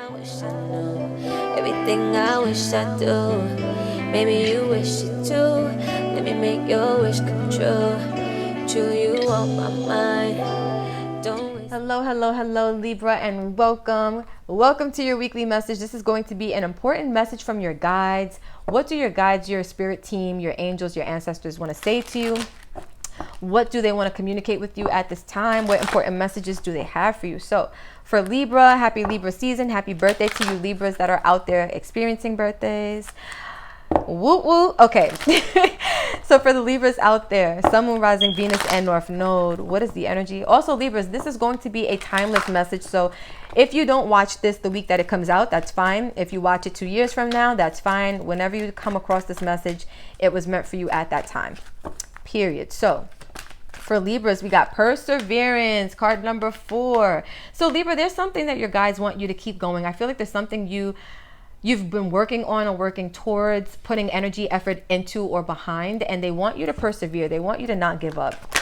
I wish I knew, everything I wish I do. Maybe you wish it too. Let me make your wish come true. True, you on my mind. Don't waste. Hello, Libra, and welcome to your weekly message. This is going to be an important message from your guides. What do your guides, your spirit team, your angels, your ancestors want to say to you? What do they want to communicate with you at this time? What important messages do they have for you? So for Libra, happy Libra season. Happy birthday to you Libras that are out there experiencing birthdays. Woo woo. Okay. So for the Libras out there, Sun, Moon, Rising, Venus, and North Node, what is the energy? Also Libras, this is going to be a timeless message. So if you don't watch this the week that it comes out, that's fine. If you watch it 2 years from now, that's fine. Whenever you come across this message, it was meant for you at that time. Period. So for Libras, we got perseverance, card number 4. So Libra, there's something that your guides want you to keep going. I feel like there's something you've been working on or working towards, putting energy, effort into or behind, and they want you to persevere. They want you to not give up.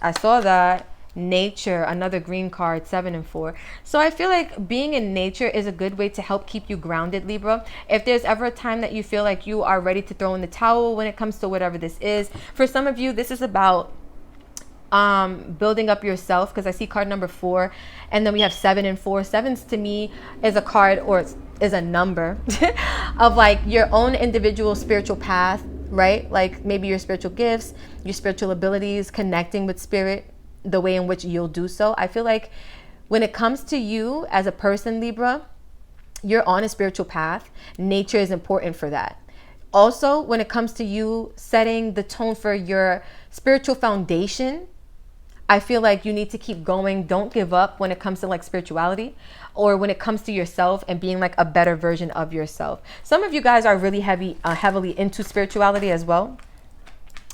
I saw that. Nature, another green card, 7 and 4. So I feel like being in nature is a good way to help keep you grounded, Libra. If there's ever a time that you feel like you are ready to throw in the towel when it comes to whatever this is, for some of you, this is about building up yourself, because I see card number 4, and then we have 7 and 4. Sevens to me is a card, or is a number of like your own individual spiritual path, right? Like maybe your spiritual gifts, your spiritual abilities, connecting with spirit, the way in which you'll do so. I feel like when it comes to you as a person, Libra, you're on a spiritual path. Nature is important for that. Also, when it comes to you setting the tone for your spiritual foundation, I feel like you need to keep going. Don't give up when it comes to like spirituality, or when it comes to yourself and being like a better version of yourself. Some of you guys are really heavily into spirituality as well.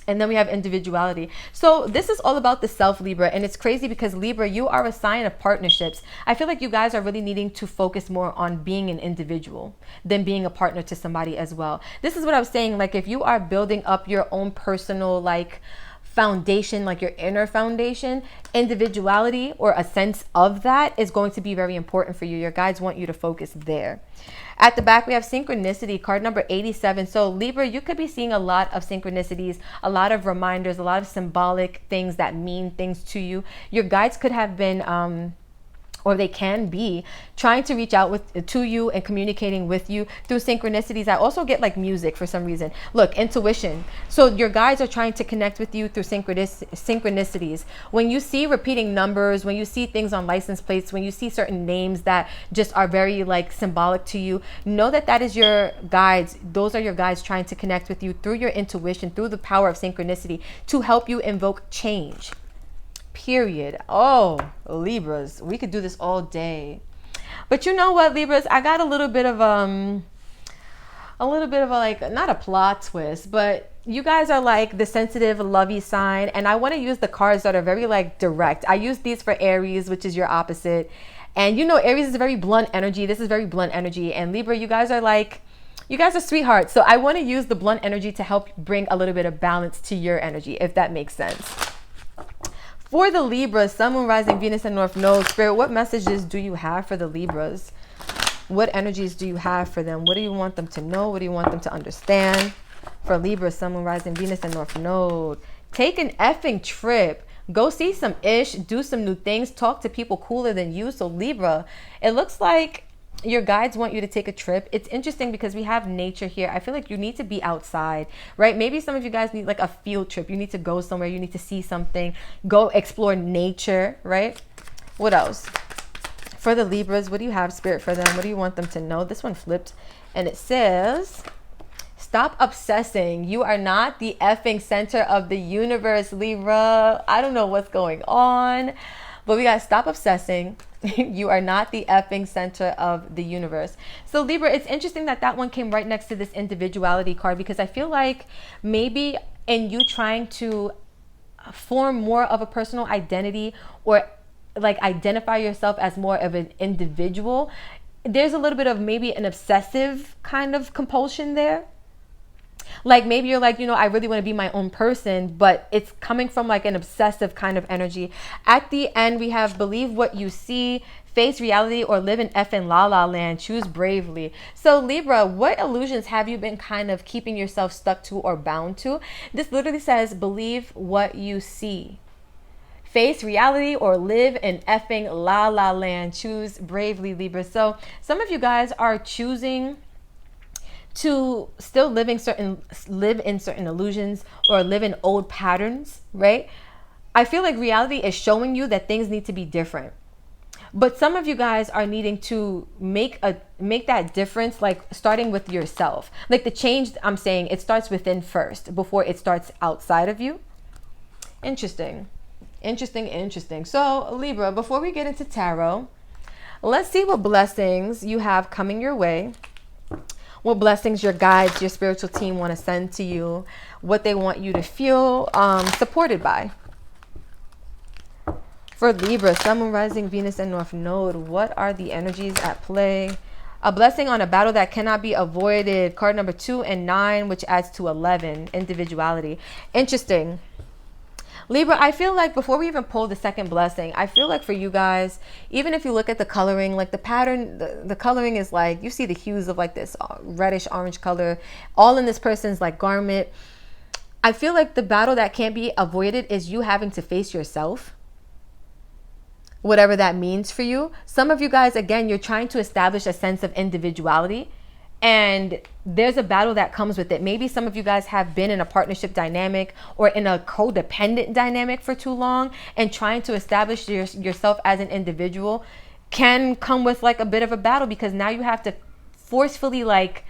And then we have individuality. So this is all about the self, Libra. And it's crazy because Libra, you are a sign of partnerships. I feel like you guys are really needing to focus more on being an individual than being a partner to somebody as well. This is what I was saying. Like if you are building up your own personal like foundation, like your inner foundation, individuality or a sense of that is going to be very important for you. Your guides want you to focus there. At the back, we have synchronicity, card number 87. So Libra, you could be seeing a lot of synchronicities, a lot of reminders, a lot of symbolic things that mean things to you. Your guides could have been or they can be trying to reach out to you and communicating with you through synchronicities. I also get like music for some reason. Look, intuition. So your guides are trying to connect with you through synchronicities. When you see repeating numbers, when you see things on license plates, when you see certain names that just are very like symbolic to you, know that that is your guides. Those are your guides trying to connect with you through your intuition, through the power of synchronicity to help you invoke change. Period. Oh, Libras, we could do this all day. But you know what, Libras, I got a little bit of a like, not a plot twist, but you guys are like the sensitive, lovey sign, and I want to use the cards that are very like direct. I use these for Aries, which is your opposite. And you know, Aries is a very blunt energy. This is very blunt energy. And Libra, you guys are sweethearts. So I want to use the blunt energy to help bring a little bit of balance to your energy, if that makes sense. For the Libras, Sun, Moon, Rising, Venus, and North Node, Spirit, what messages do you have for the Libras? What energies do you have for them? What do you want them to know? What do you want them to understand? For Libra, Sun, Moon, Rising, Venus, and North Node, take an effing trip. Go see some ish, do some new things, talk to people cooler than you. So Libra, it looks like your guides want you to take a trip. It's interesting because we have nature here. I feel like you need to be outside, right? Maybe some of you guys need like a field trip. You need to go somewhere. You need to see something. Go explore nature, right? What else? For the Libras, what do you have, Spirit, for them? What do you want them to know? This one flipped and it says, stop obsessing. You are not the effing center of the universe, Libra. I don't know what's going on, but we got to stop obsessing. You are not the effing center of the universe. So Libra, it's interesting that that one came right next to this individuality card, because I feel like maybe in you trying to form more of a personal identity or like identify yourself as more of an individual, there's a little bit of maybe an obsessive kind of compulsion there. Like maybe you're like, you know, I really want to be my own person, but it's coming from like an obsessive kind of energy. At the end, we have believe what you see, Face reality or live in effing la la land. Choose bravely. So Libra, what illusions have you been kind of keeping yourself stuck to or bound to? This literally says, believe what you see. Face reality or live in effing la la land. Choose bravely, Libra. So some of you guys are choosing to still live in certain illusions or live in old patterns, right? I feel like reality is showing you that things need to be different. But some of you guys are needing to make that difference, like starting with yourself. Like the change, I'm saying, it starts within first before it starts outside of you. Interesting. So Libra, before we get into tarot, let's see what blessings you have coming your way. What blessings your guides, your spiritual team want to send to you. What they want you to feel supported by. For Libra, Sun, Moon, Rising, Venus, and North Node, what are the energies at play? A blessing on a battle that cannot be avoided. Card number 2 and 9, which adds to 11. Individuality. Interesting. Libra, I feel like before we even pull the second blessing, I feel like for you guys, even if you look at the coloring, like the pattern, the coloring is like, you see the hues of like this reddish orange color, all in this person's like garment. I feel like the battle that can't be avoided is you having to face yourself. Whatever that means for you. Some of you guys, again, you're trying to establish a sense of individuality, and there's a battle that comes with it. Maybe some of you guys have been in a partnership dynamic or in a codependent dynamic for too long, and trying to establish yourself as an individual can come with like a bit of a battle, because now you have to forcefully like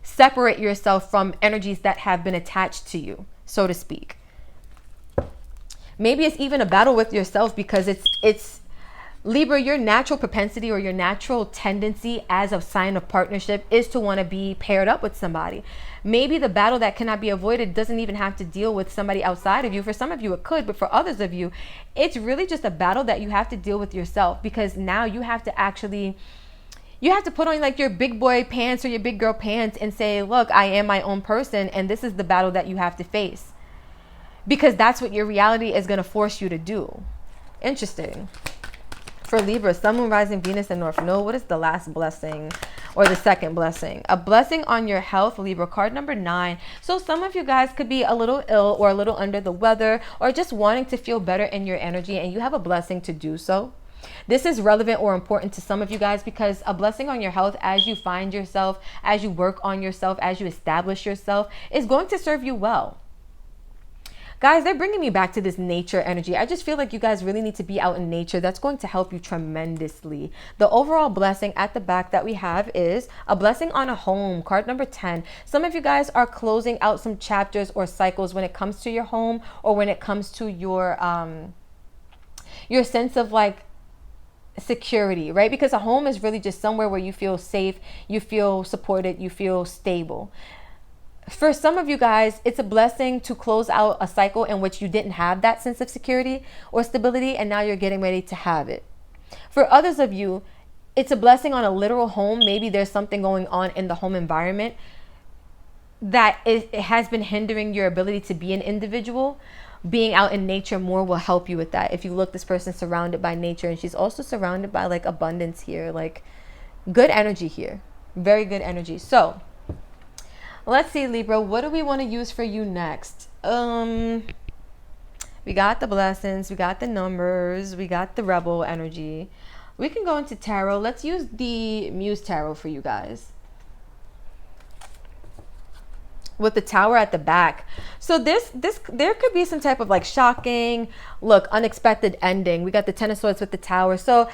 separate yourself from energies that have been attached to you, so to speak. Maybe it's even a battle with yourself, because it's Libra, your natural propensity or your natural tendency as a sign of partnership is to want to be paired up with somebody. Maybe the battle that cannot be avoided doesn't even have to deal with somebody outside of you. For some of you it could, but for others of you, it's really just a battle that you have to deal with yourself, because now you have to put on like your big boy pants or your big girl pants and say, look, I am my own person, and this is the battle that you have to face, because that's what your reality is going to force you to do. Interesting. For Libra, Sun, Moon, Rising, Venus, and North Node, what is the last blessing or the second blessing? A blessing on your health, Libra, card number 9. So some of you guys could be a little ill or a little under the weather, or just wanting to feel better in your energy, and you have a blessing to do so. This is relevant or important to some of you guys, because a blessing on your health as you find yourself, as you work on yourself, as you establish yourself, is going to serve you well. Guys, they're bringing me back to this nature energy. I just feel like you guys really need to be out in nature. That's going to help you tremendously. The overall blessing at the back that we have is a blessing on a home, card number 10. Some of you guys are closing out some chapters or cycles when it comes to your home, or when it comes to your sense of like security, right? Because a home is really just somewhere where you feel safe, you feel supported, you feel stable. For some of you guys, it's a blessing to close out a cycle in which you didn't have that sense of security or stability, and now you're getting ready to have it. For others of you, it's a blessing on a literal home. Maybe there's something going on in the home environment that it has been hindering your ability to be an individual. Being out in nature more will help you with that. If you look, this person's surrounded by nature, and she's also surrounded by like abundance here, like good energy here, very good energy. So let's see, Libra, what do we want to use for you next? We got the blessings, we got the numbers, we got the rebel energy. We can go into tarot. Let's use the Muse Tarot for you guys, with the Tower at the back. So there could be some type of like shocking, unexpected ending. We got the Ten of Swords with the Tower. So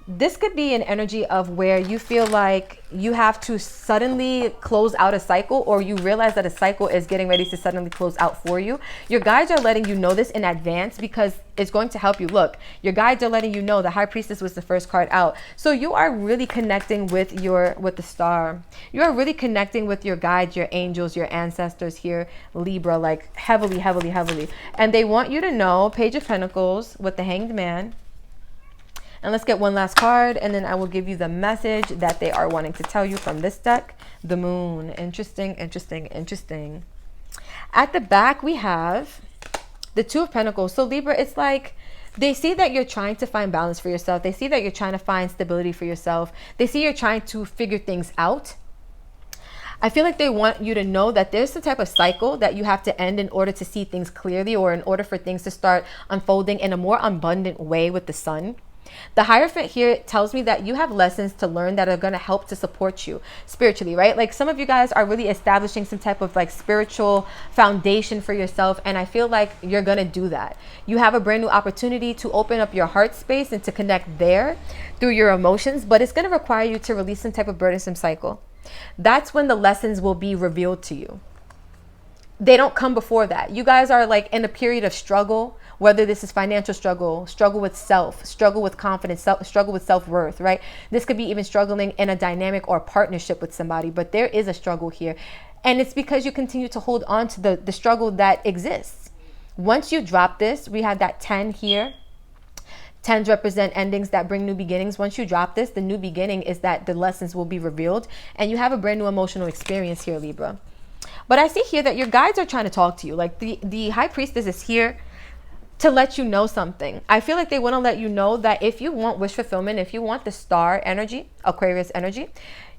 this could be an energy of where you feel like you have to suddenly close out a cycle, or you realize that a cycle is getting ready to suddenly close out for you. Your guides are letting you know this in advance, because it's going to help you. Look, your guides are letting you know the High Priestess was the first card out. So you are really connecting with the star. You are really connecting with your guides, your angels, your ancestors here, Libra, like heavily, heavily, heavily. And they want you to know, Page of Pentacles with the Hanged Man. And let's get one last card, and then I will give you the message that they are wanting to tell you from this deck. The Moon. Interesting, interesting, interesting. At the back, we have the Two of Pentacles. So Libra, it's like They see that you're trying to find balance for yourself. They see that you're trying to find stability for yourself. They see you're trying to figure things out. I feel like they want you to know that there's some type of cycle that you have to end in order to see things clearly, or in order for things to start unfolding in a more abundant way with the sun. The Hierophant here tells me that you have lessons to learn that are going to help to support you spiritually, right? Like some of you guys are really establishing some type of like spiritual foundation for yourself. And I feel like you're going to do that. You have a brand new opportunity to open up your heart space and to connect there through your emotions. But it's going to require you to release some type of burdensome cycle. That's when the lessons will be revealed to you. They don't come before that. You guys are like in a period of struggle, whether this is financial struggle, struggle with self, struggle with confidence, struggle with self-worth, right? This could be even struggling in a dynamic or partnership with somebody, but there is a struggle here. And it's because you continue to hold on to the struggle that exists. Once you drop this, we have that 10 here. 10s represent endings that bring new beginnings. Once you drop this, the new beginning is that the lessons will be revealed and you have a brand new emotional experience here, Libra. But I see here that your guides are trying to talk to you. Like the High Priestess is here to let you know something. I feel like they want to let you know that if you want wish fulfillment, if you want the star energy, Aquarius energy,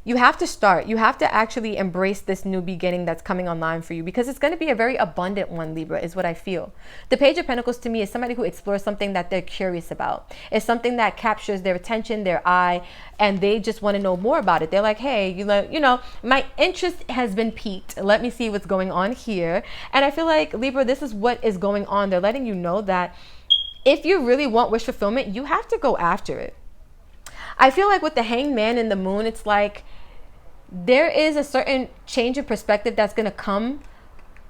you have to start. You have to actually embrace this new beginning that's coming online for you, because it's going to be a very abundant one, Libra, is what I feel. The Page of Pentacles to me is somebody who explores something that they're curious about. It's something that captures their attention, their eye, and they just want to know more about it. They're like, hey, you know, my interest has been piqued. Let me see what's going on here. And I feel like, Libra, this is what is going on. They're letting you know that if you really want wish fulfillment, you have to go after it. I feel like with the Hanged Man and the Moon, it's like there is a certain change of perspective that's going to come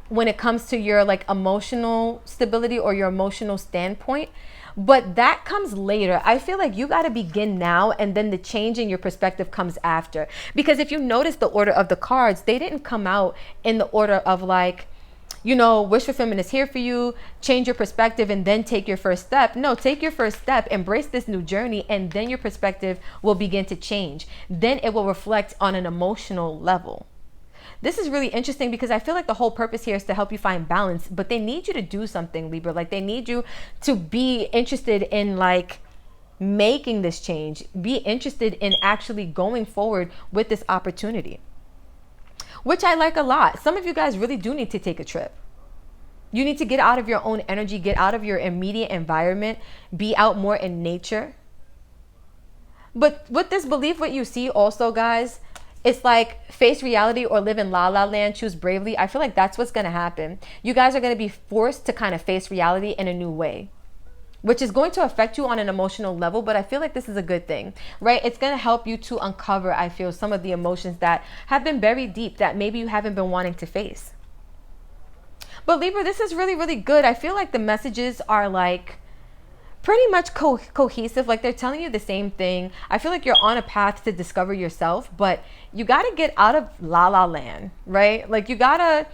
when it comes to your like emotional stability or your emotional standpoint. But that comes later. I feel like you got to begin now, and then the change in your perspective comes after. Because if you notice the order of the cards, they didn't come out in the order of like, you know, wish fulfillment is here for you, change your perspective, and then take your first step. No, take your first step, embrace this new journey, and then your perspective will begin to change. Then it will reflect on an emotional level. This is really interesting because I feel like the whole purpose here is to help you find balance, but they need you to do something, Libra. Like they need you to be interested in like making this change, be interested in actually going forward with this opportunity, which I like a lot. Some of you guys really do need to take a trip. You need to get out of your own energy, get out of your immediate environment, be out more in nature. But with this belief, what you see also, guys, it's like face reality or live in la la land, choose bravely. I feel like that's what's going to happen. You guys are going to be forced to kind of face reality in a new way, which is going to affect you on an emotional level. But I feel like this is a good thing, right? It's going to help you to uncover, I feel, some of the emotions that have been buried deep that maybe you haven't been wanting to face. But Libra, this is really, really good. I feel like the messages are like pretty much cohesive. Like they're telling you the same thing. I feel like you're on a path to discover yourself, but you got to get out of la la land, right? Like you got to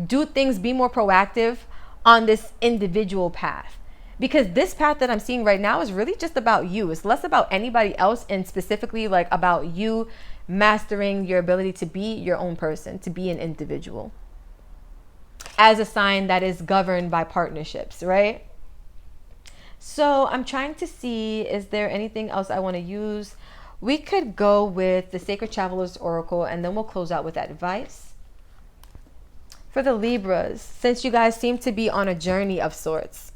do things, be more proactive on this individual path. Because this path that I'm seeing right now is really just about you. It's less about anybody else, and specifically like about you mastering your ability to be your own person, to be an individual, as a sign that is governed by partnerships, right? So I'm trying to see, is there anything else I want to use? We could go with the Sacred Traveler's Oracle, and then we'll close out with advice. For the Libras, since you guys seem to be on a journey of sorts,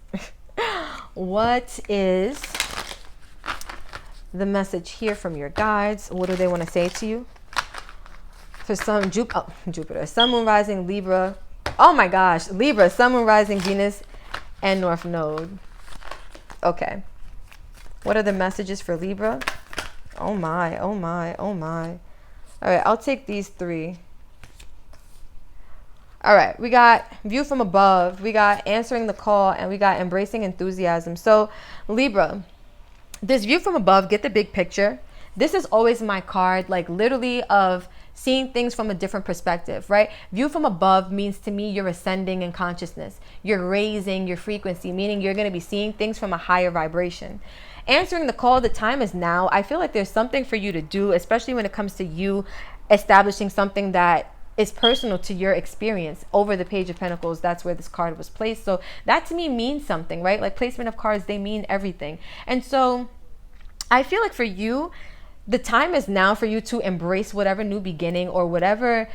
what is the message here from your guides? What do they want to say to you? For some, Jupiter, Sun, Moon, Rising, Libra. Oh my gosh, Libra, Sun, Moon, Rising, Venus, and North Node. Okay. What are the messages for Libra? Oh my, oh my, oh my. All right, I'll take these three. All right, we got view from above, we got answering the call, and we got embracing enthusiasm. So Libra, this view from above, get the big picture. This is always my card, like literally of seeing things from a different perspective, right? View from above means to me you're ascending in consciousness. You're raising your frequency, meaning you're going to be seeing things from a higher vibration. Answering the call, the time is now. I feel like there's something for you to do, especially when it comes to you establishing something that is personal to your experience. Over the Page of Pentacles, that's where this card was placed. So that to me means something, right? Like placement of cards, they mean everything. And so I feel like for you, the time is now for you to embrace whatever new beginning or whatever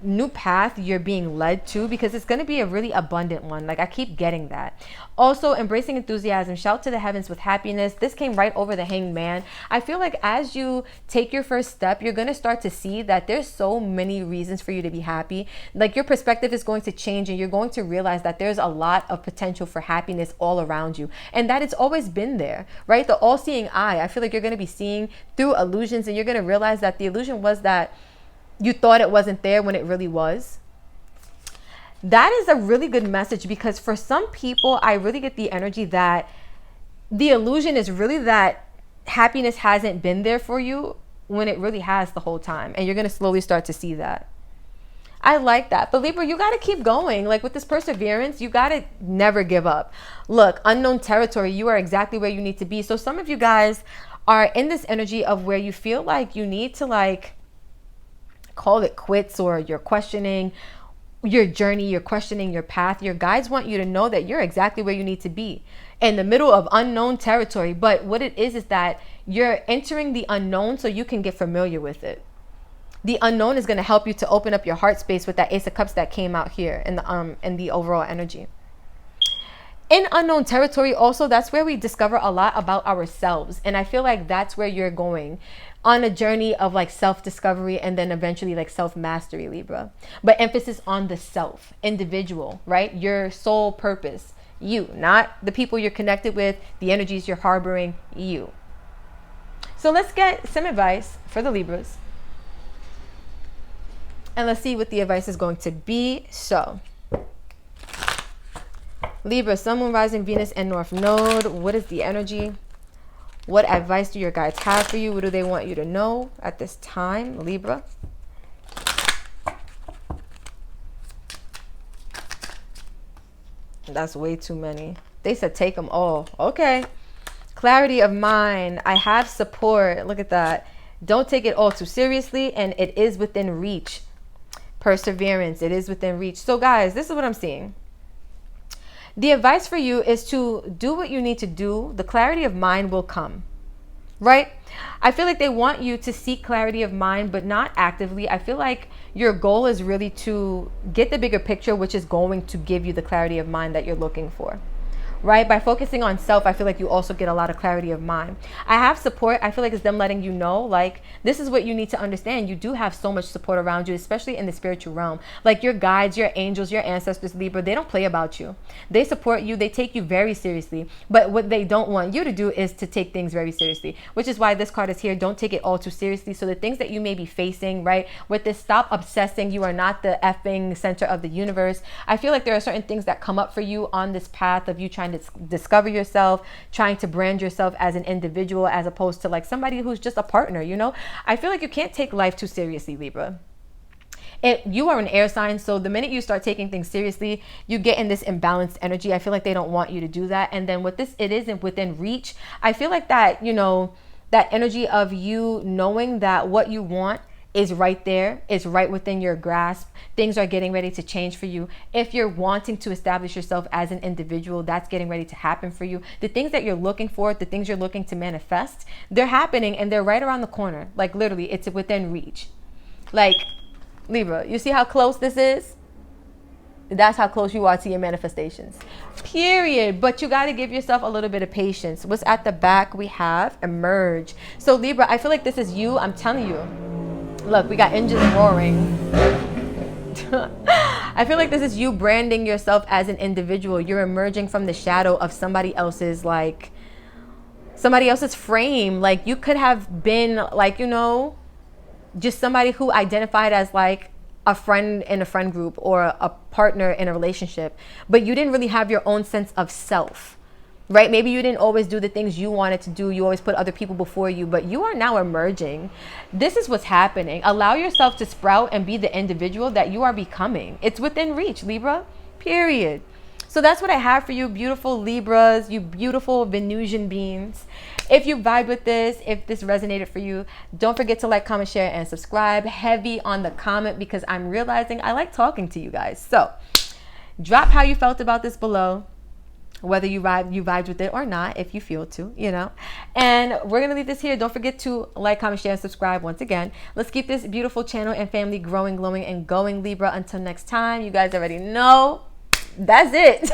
new path you're being led to, because it's going to be a really abundant one. Like I keep getting that. Also, embracing enthusiasm, shout to the heavens with happiness. This came right over the Hanged Man. I feel like as you take your first step, you're going to start to see that there's so many reasons for you to be happy. Like your perspective is going to change, and you're going to realize that there's a lot of potential for happiness all around you, and that it's always been there, right? The all-seeing eye. I feel like you're going to be seeing through illusions, and you're going to realize that the illusion was that you thought it wasn't there when it really was. That is a really good message, because for some people, I really get the energy that the illusion is really that happiness hasn't been there for you when it really has the whole time. And you're going to slowly start to see that. I like that. But Libra, you got to keep going. Like with this perseverance, you got to never give up. Look, unknown territory, you are exactly where you need to be. So some of you guys are in this energy of where you feel like you need to like call it quits, or you're questioning your journey, you're questioning your path. Your guides want you to know that you're exactly where you need to be, in the middle of unknown territory. But what it is that you're entering the unknown so you can get familiar with it. The unknown is going to help you to open up your heart space with that Ace of Cups that came out here in the overall energy. In unknown territory also, that's where we discover a lot about ourselves. And I feel like that's where you're going on a journey of like self-discovery, and then eventually like self-mastery, Libra. But emphasis on the self, individual, right? Your soul purpose, you, not the people you're connected with, the energies you're harboring, you. So let's get some advice for the Libras. And let's see what the advice is going to be. So Libra, Sun, Moon, Rising, Venus, and North Node. What is the energy? What advice do your guides have for you? What do they want you to know at this time, Libra? That's way too many. They said take them all. Okay. Clarity of mind. I have support. Look at that. Don't take it all too seriously, and it is within reach. Perseverance. It is within reach. So guys, this is what I'm seeing. The advice for you is to do what you need to do. The clarity of mind will come, right? I feel like they want you to seek clarity of mind, but not actively. I feel like your goal is really to get the bigger picture, which is going to give you the clarity of mind that you're looking for. Right? By focusing on self, I feel like you also get a lot of clarity of mind. I have support. I feel like it's them letting you know, like, this is what you need to understand. You do have so much support around you, especially in the spiritual realm. Like your guides, your angels, your ancestors, Libra, they don't play about you. They support you. They take you very seriously. But what they don't want you to do is to take things very seriously, which is why this card is here. Don't take it all too seriously. So the things that you may be facing, right, with this, stop obsessing. You are not the effing center of the universe. I feel like there are certain things that come up for you on this path of you trying to discover yourself, trying to brand yourself as an individual, as opposed to like somebody who's just a partner, you know? I feel like you can't take life too seriously, Libra. You are an air sign, so the minute you start taking things seriously, you get in this imbalanced energy. I feel like they don't want you to do that. And then with this, it isn't within reach. I feel like that, you know, that energy of you knowing that what you want is right there, is right within your grasp. Things are getting ready to change for you. If you're wanting to establish yourself as an individual, that's getting ready to happen for you. The things that you're looking for, the things you're looking to manifest, they're happening, and they're right around the corner. Like literally, it's within reach. Like Libra, you see how close this is? That's how close you are to your manifestations. Period. But you got to give yourself a little bit of patience. What's at the back? We have emerge. So Libra, I feel like this is you. I'm telling you. Look, we got engines roaring. I feel like this is you branding yourself as an individual. You're emerging from the shadow of somebody else's frame. Like you could have been like, you know, just somebody who identified as like a friend in a friend group or a partner in a relationship, but you didn't really have your own sense of self. Right? Maybe you didn't always do the things you wanted to do. You always put other people before you, but you are now emerging. This is what's happening. Allow yourself to sprout and be the individual that you are becoming. It's within reach, Libra, period. So that's what I have for you, beautiful Libras, you beautiful Venusian beings. If you vibe with this, if this resonated for you, don't forget to like, comment, share, and subscribe. Heavy on the comment because I'm realizing I like talking to you guys. So drop how you felt about this below, whether you vibed with it or not, if you feel to, you know. And we're going to leave this here. Don't forget to like, comment, share, and subscribe once again. Let's keep this beautiful channel and family growing, glowing, and going, Libra. Until next time, you guys already know, that's it.